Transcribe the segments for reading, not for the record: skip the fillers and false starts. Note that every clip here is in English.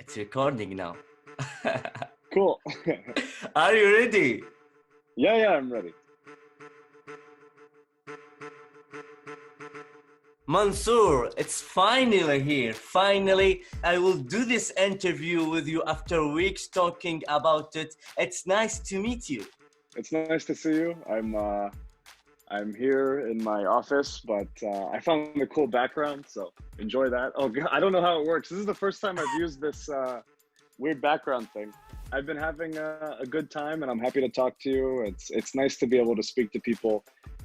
It's recording now. Cool. Are you ready? Yeah, I'm ready. Mansoor, it's finally here. Finally, I will do this interview with you after weeks talking about it. It's nice to meet you. It's nice to see you. I'm here in my office, but I found a cool background, so enjoy that. Oh God, I don't know how it works. This is the first time I've used this weird background thing. I've been having a good time, and I'm happy to talk to you. It's nice to be able to speak to people,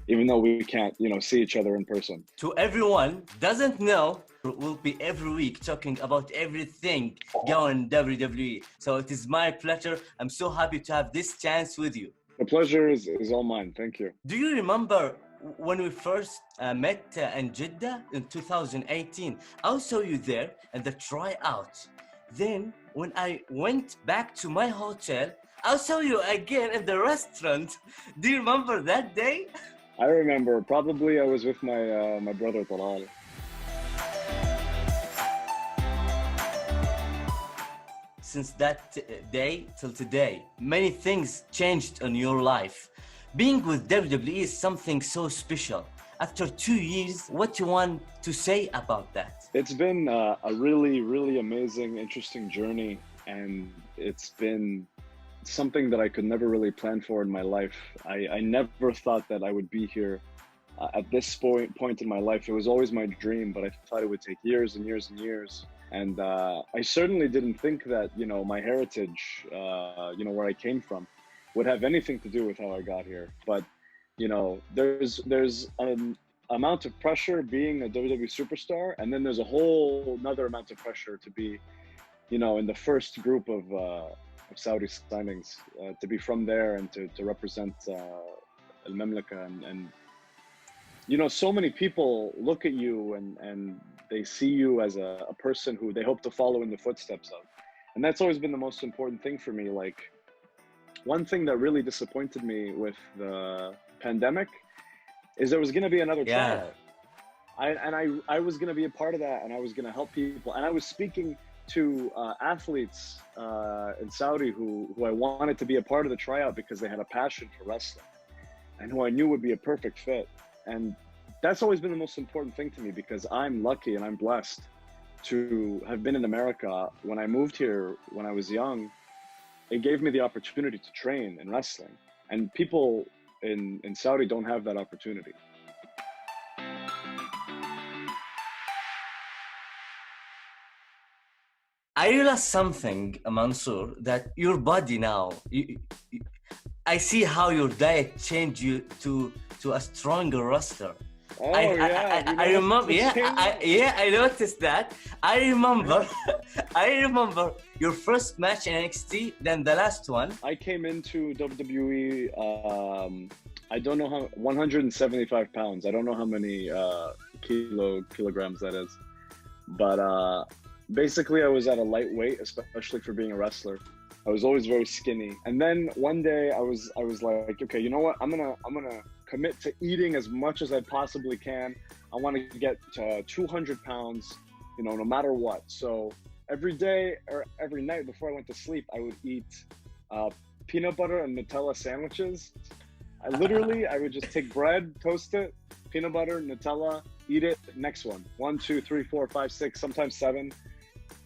even though we can't, see each other in person. To everyone doesn't know, we'll be every week talking about everything going WWE. So it is my pleasure. I'm so happy to have this chance with you. The pleasure is all mine. Thank you. Do you remember when we first met in Jeddah in 2018? I saw you there in the tryout. Then when I went back to my hotel, I saw you again in the restaurant. Do you remember that day? I remember. Probably I was with my brother Talal. Since that day till today, many things changed in your life. Being with WWE is something so special. After 2 years, what do you want to say about that? It's been a really, really amazing, interesting journey, and it's been something that I could never really plan for in my life. I never thought that I would be here at this point in my life. It was always my dream, but I thought it would take years and years and years. And I certainly didn't think that, my heritage, where I came from, would have anything to do with how I got here. But, there's an amount of pressure being a WWE superstar, and then there's a whole another amount of pressure to be, in the first group of Saudi signings, to be from there and to represent Al Mamlaka. And so many people look at you and they see you as a person who they hope to follow in the footsteps of. And that's always been the most important thing for me. Like, one thing that really disappointed me with the pandemic is there was going to be another tryout. I was going to be a part of that, and I was going to help people. And I was speaking to athletes in Saudi who I wanted to be a part of the tryout because they had a passion for wrestling and who I knew would be a perfect fit. And that's always been the most important thing to me, because I'm lucky and I'm blessed to have been in America. When I moved here when I was young, it gave me the opportunity to train in wrestling. And people in Saudi don't have that opportunity. I realized something, Mansoor, that your body now, I see how your diet changed you to a stronger wrestler. Oh, I remember. I noticed that. I remember your first match in NXT, then the last one. I came into WWE. I don't know how 175 pounds. I don't know how many kilograms that is, but basically I was at a lightweight, especially for being a wrestler. I was always very skinny. And then one day I was like, okay, you know what? I'm gonna commit to eating as much as I possibly can. I want to get to 200 pounds, no matter what. So every day or every night before I went to sleep, I would eat peanut butter and Nutella sandwiches. I would just take bread, toast it, peanut butter, Nutella, eat it. Next one. 1, 2, 3, 4, 5, 6, sometimes 7.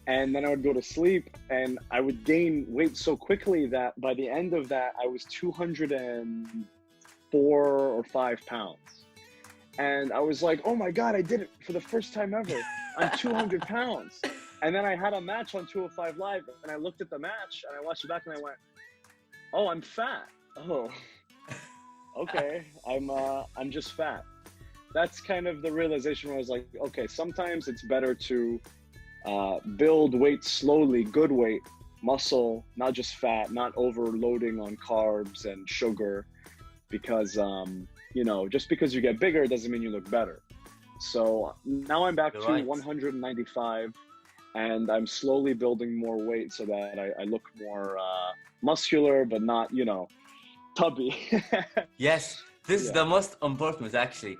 And then I would go to sleep, and I would gain weight so quickly that by the end of that, I was 204 or 5 pounds. And I was like, oh my God, I did it for the first time ever. I'm 200 pounds. And then I had a match on 205 Live, and I looked at the match, and I watched it back, and I went, oh, I'm fat. Oh, okay. I'm just fat. That's kind of the realization where I was like, okay, sometimes it's better to build weight slowly, good weight, muscle, not just fat, not overloading on carbs and sugar, because just because you get bigger doesn't mean you look better. So now I'm back to 195, and I'm slowly building more weight so that I look more muscular, but not tubby. Yes, this is the most important, actually.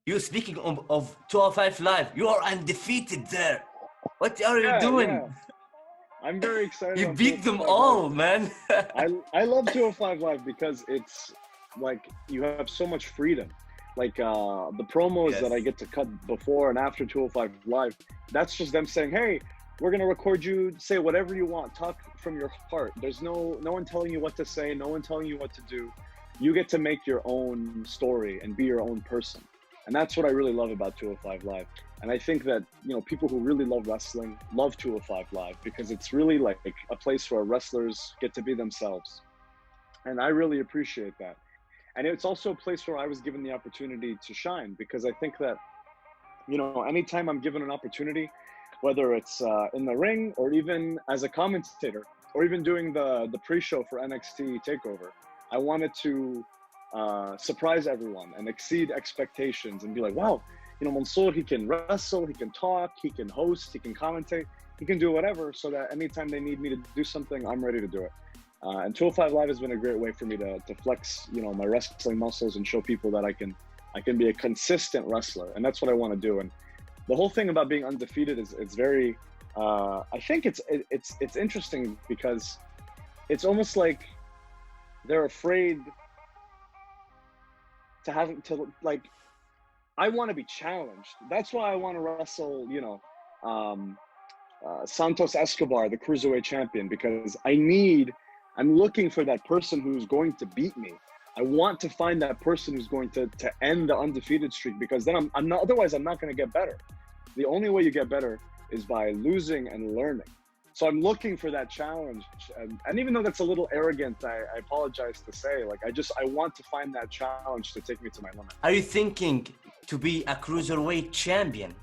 You speaking of 205 Live, you are undefeated there. What are you doing? Yeah. I'm very excited. You beat them all, man. I love 205 Live because it's like you have so much freedom. Like the promos that I get to cut before and after 205 Live, that's just them saying, hey, we're going to record you, say whatever you want, talk from your heart. There's no one telling you what to say, no one telling you what to do. You get to make your own story and be your own person. And that's what I really love about 205 Live. And I think that, you know, people who really love wrestling love 205 Live because it's really like a place where wrestlers get to be themselves. And I really appreciate that. And it's also a place where I was given the opportunity to shine because I think that, you know, anytime I'm given an opportunity, whether it's in the ring or even as a commentator or even doing the pre-show for NXT TakeOver, I wanted to surprise everyone and exceed expectations and be like, wow, you know, Mansoor, he can wrestle, he can talk, he can host, he can commentate, he can do whatever, so that anytime they need me to do something, I'm ready to do it. And 205 Live has been a great way for me to flex, you know, my wrestling muscles and show people that I can be a consistent wrestler, and that's what I want to do. And the whole thing about being undefeated is it's very, I think it's interesting because it's almost like they're afraid to have to like. I want to be challenged. That's why I want to wrestle, you know, Santos Escobar, the cruiserweight champion, because I'm looking for that person who's going to beat me. I want to find that person who's going to end the undefeated streak, because then I'm not, otherwise I'm not going to get better. The only way you get better is by losing and learning. So I'm looking for that challenge. And even though that's a little arrogant, I apologize to say, like, I want to find that challenge to take me to my limit. Are you thinking to be a cruiserweight champion?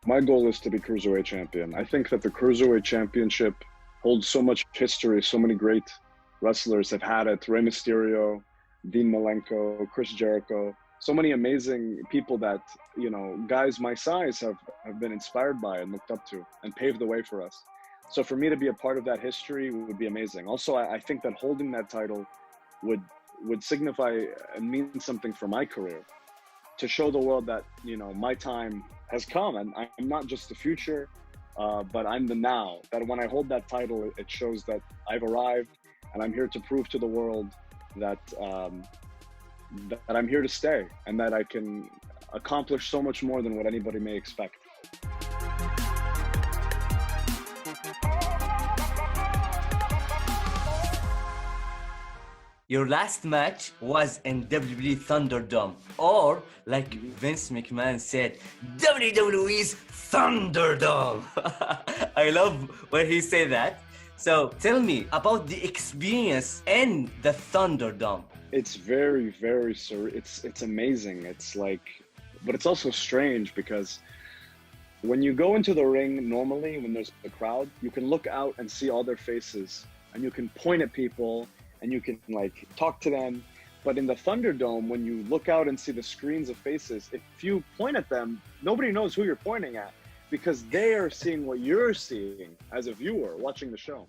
My goal is to be cruiserweight champion. I think that the cruiserweight championship holds so much history. So many great wrestlers have had it. Rey Mysterio, Dean Malenko, Chris Jericho. So many amazing people that, you know, guys my size have been inspired by and looked up to and paved the way for us. So for me to be a part of that history would be amazing. Also, I think that holding that title would signify and mean something for my career, to show the world that, you know, my time has come and I'm not just the future, but I'm the now. That when I hold that title, it shows that I've arrived and I'm here to prove to the world that that I'm here to stay and that I can accomplish so much more than what anybody may expect. Your last match was in WWE Thunderdome, or like Vince McMahon said, WWE's Thunderdome. I love when he said that. So tell me about the experience in the Thunderdome. It's very, very it's amazing. It's like, but it's also strange because when you go into the ring, normally when there's a crowd, you can look out and see all their faces and you can point at people and you can like talk to them. But in the Thunderdome, when you look out and see the screens of faces, if you point at them, nobody knows who you're pointing at because they are seeing what you're seeing as a viewer watching the show.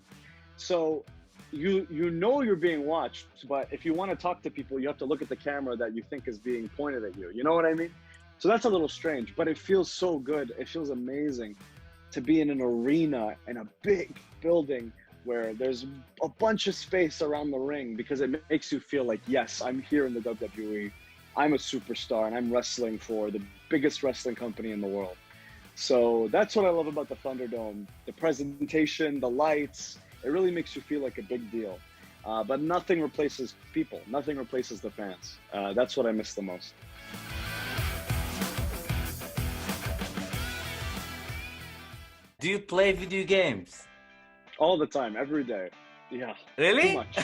So you know you're being watched, but if you want to talk to people, you have to look at the camera that you think is being pointed at you. You know what I mean? So that's a little strange, but it feels so good. It feels amazing to be in an arena in a big building where there's a bunch of space around the ring, because it makes you feel like, yes, I'm here in the WWE. I'm a superstar and I'm wrestling for the biggest wrestling company in the world. So that's what I love about the Thunderdome. The presentation, the lights, it really makes you feel like a big deal. But nothing replaces people. Nothing replaces the fans. That's what I miss the most. Do you play video games? All the time, every day. Yeah. Really? Too much.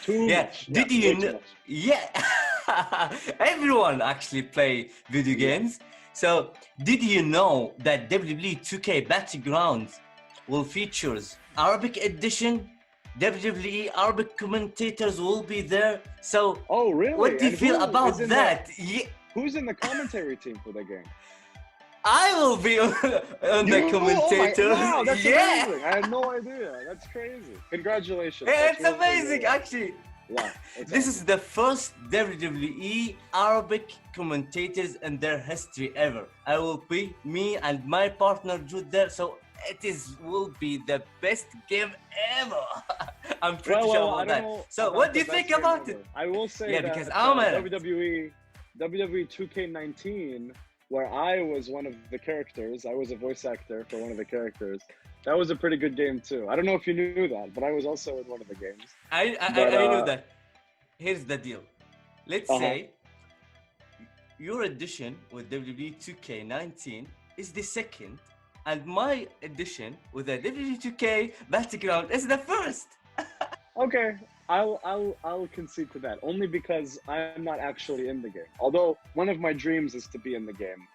Too much. Did yeah, you know? Yeah. Everyone actually play video games. So did you know that WWE 2K Battlegrounds will feature Arabic edition? WWE Arabic commentators will be there. So oh really? What do you feel about that? Who's in the commentary team for the game? I will be on the commentator. Wow, that's amazing. I had no idea. That's crazy. Congratulations. Hey, it's amazing, actually. Yeah. This is the first WWE Arabic commentators in their history ever. I will be me and my partner Jude there, so will be the best game ever. I'm pretty sure about that. So what do you think about it? I will say that because I'm WWE 2K19, where I was one of the characters, I was a voice actor for one of the characters. That was a pretty good game too. I don't know if you knew that, but I was also in one of the games. I knew that. Here's the deal. Let's say your edition with WWE 2K19 is the second, and my edition with the WWE 2K Battleground is the first. Okay, I'll concede to that, only because I'm not actually in the game. Although one of my dreams is to be in the game.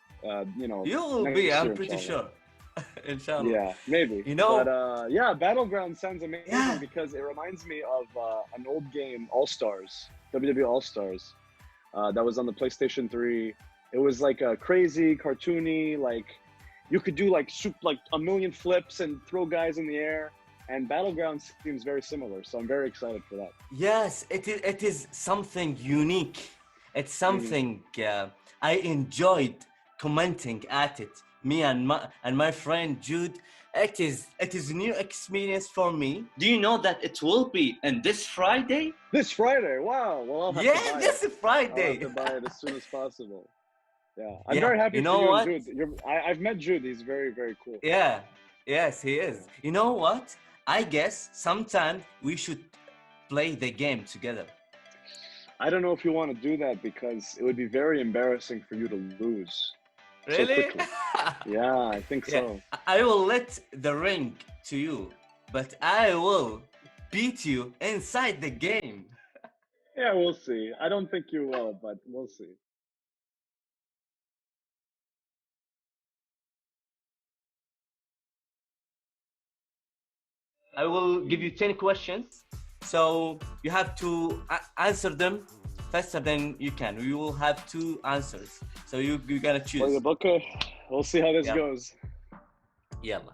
You know, you will be. I'm pretty sure. Inshallah. Yeah, maybe. You know. But yeah, Battleground sounds amazing because it reminds me of an old game, All Stars, WWE All Stars, that was on the PlayStation 3. It was like a crazy, cartoony, like you could do like a million flips and throw guys in the air. And Battleground seems very similar, so I'm very excited for that. Yes, it is something unique. It's something I enjoyed commenting at it. Me and my friend Jude, it is a new experience for me. Do you know that it will be in this Friday? This Friday, wow! Well, I'll have to buy this Friday. I'll have to buy it as soon as possible. Yeah, I'm very happy for you, Jude. I've met Jude. He's very, very cool. Yeah, yes, he is. You know what? I guess sometime we should play the game together. I don't know if you want to do that because it would be very embarrassing for you to lose. Really? So yeah, I think so. I will let the ring to you, but I will beat you inside the game. Yeah, we'll see. I don't think you will, but we'll see. I will give you 10 questions, so you have to answer them faster than you can. You will have 2 answers, so you gotta choose. Okay, we'll see how this goes. Yalla.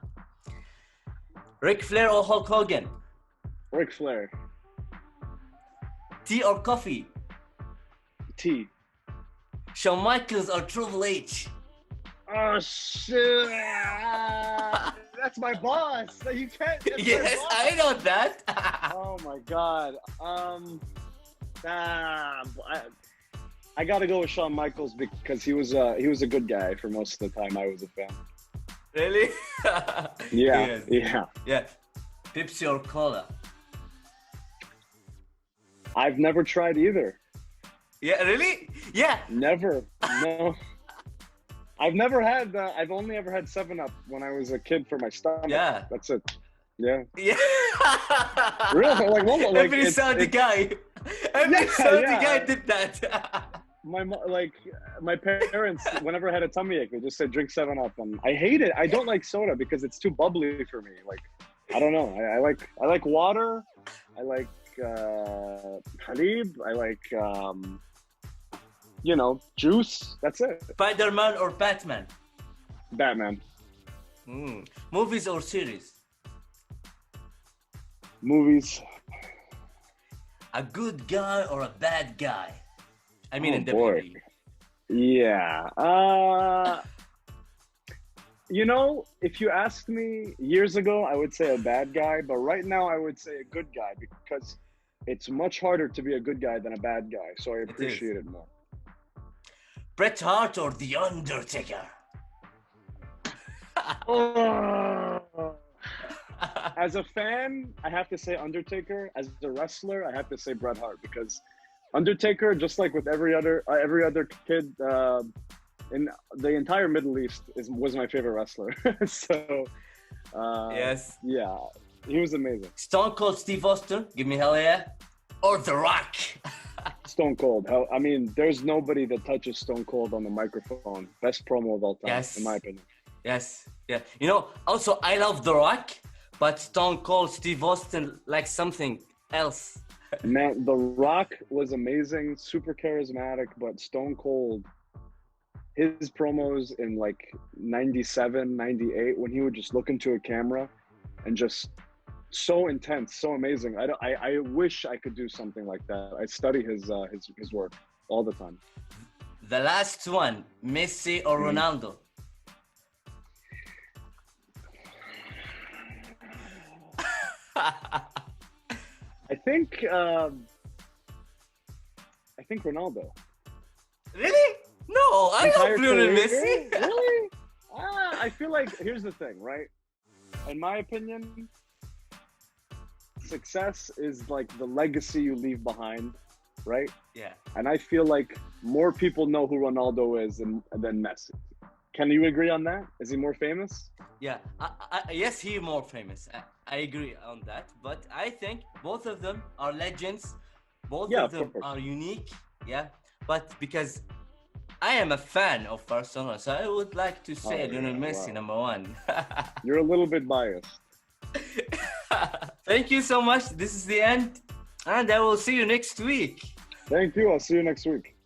Ric Flair or Hulk Hogan? Ric Flair. Tea or coffee? Tea. Shawn Michaels or Triple H? Oh shit! That's my boss. You can't. Yes, I know that. Oh my god. I gotta go with Shawn Michaels because he was a good guy for most of the time I was a fan. Really? Yeah. Yeah. Pepsi or cola? I've never tried either. Yeah, really? Yeah. Never. No. I've only ever had 7-Up when I was a kid for my stomach. Yeah. That's it. Yeah. Yeah. Really? Like every Saudi guy. Every Saudi guy did that. My parents, whenever I had a tummy ache, they just said drink 7-Up, and I hate it. I don't like soda because it's too bubbly for me. Like, I don't know. I like water. I like Halib. I like juice. That's it. Spider-Man or Batman? Batman. Movies or series? Movies. A good guy or a bad guy? I mean, in WWE. Yeah. If you asked me years ago, I would say a bad guy, but right now I would say a good guy because it's much harder to be a good guy than a bad guy, so I appreciate it more. Bret Hart or The Undertaker? As a fan, I have to say Undertaker. As a wrestler, I have to say Bret Hart because Undertaker, just like with every other kid in the entire Middle East, was my favorite wrestler. So, yes, yeah, he was amazing. Stone Cold Steve Austin, give me hell yeah, or The Rock? Stone Cold. I mean, there's nobody that touches Stone Cold on the microphone. Best promo of all time, in my opinion. Yes, yeah. Also, I love The Rock, but Stone Cold Steve Austin, like something else. Man, The Rock was amazing, super charismatic, but Stone Cold, his promos in like 97, 98, when he would just look into a camera and just so intense, so amazing. I wish I could do something like that. I study his work all the time. The last one, Messi or Ronaldo? I think Ronaldo. Really? No, I love Lionel Messi. Really? I feel like, here's the thing, right? In my opinion, success is like the legacy you leave behind, right? Yeah. And I feel like more people know who Ronaldo is than Messi. Can you agree on that? Is he more famous? Yeah, yes, he's more famous. I agree on that. But I think both of them are legends. Both of them are unique. Yeah, but because I am a fan of Barcelona, so I would like to say Lionel Messi number one. You're a little bit biased. Thank you so much. This is the end, and I will see you next week. Thank you. I'll see you next week.